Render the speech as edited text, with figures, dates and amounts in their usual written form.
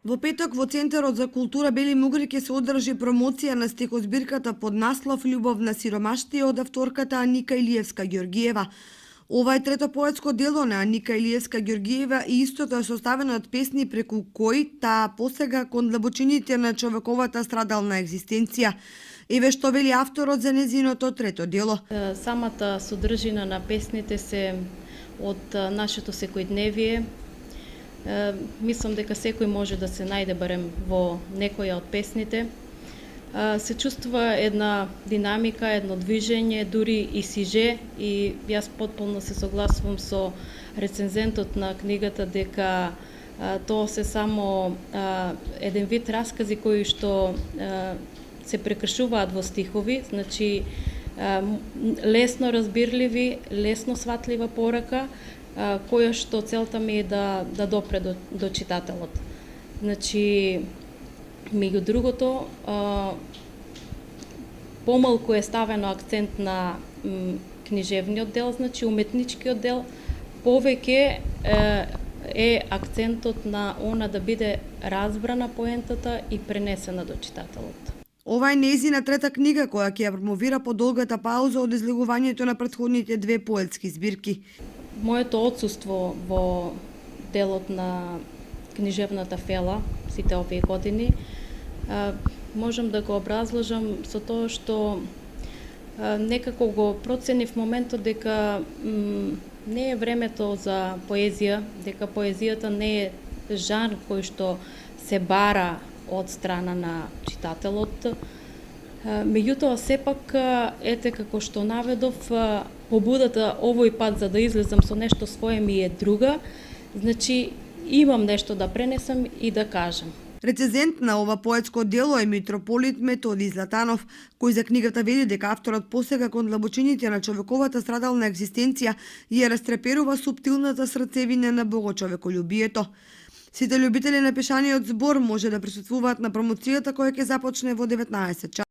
Во петок во Центарот за култура Бели Мугри ќе се одржи промоција на стихозбирката под наслов Љубов на сиромаштија од авторката Аника Илиевска Ѓоргиева. Ова е трето поетско дело на Аника Илиевска Ѓоргиева и истото е составено од песни преку кои таа посега кон длабочините на човековата страдална екзистенција. Еве што вели авторот за незиното трето дело. Самата содржина на песните се од нашето секојдневие. Мислам дека секој може да се најде барем во некоја од песните. Се чувствува една динамика, едно движење, дури и сиже, и јас потполно се согласувам со рецензентот на книгата дека тоа се само еден вид раскази кои што се прекршуваат во стихови, значи лесно разбирливи, лесно сватлива порака, која што целта ми е да допре до читателот. Значи, меѓу другото, помалку е ставено акцент на книжевниот дел, значи уметничкиот дел, повеќе е акцентот на она да биде разбрана поентата и пренесена до читателот. Ова е нејзина трета книга која ќе ја промовира по долгата пауза од излегувањето на претходните две поетски збирки. Моето отсуство во делот на книжевната фела сите овие години можам да го образложам со тоа што некако го проценив моментот дека не е времето за поезија, дека поезијата не е жанр кој што се бара од страна на читателот. Меѓутоа, сепак, ете како што наведов, побудата овој пат за да излезам со нешто свое ми е друга, значи имам нешто да пренесам и да кажам. Рецензент на ова поетско дело е митрополит Методи Златанов, кој за книгата вели дека авторот посега кон длабочините на човековата страдална екзистенција и ја растреперува суптилната срцевина на богочовеколюбието. Сите љубители на пешаниот збор може да присуствуваат на промоцијата која ќе започне во 19 часот.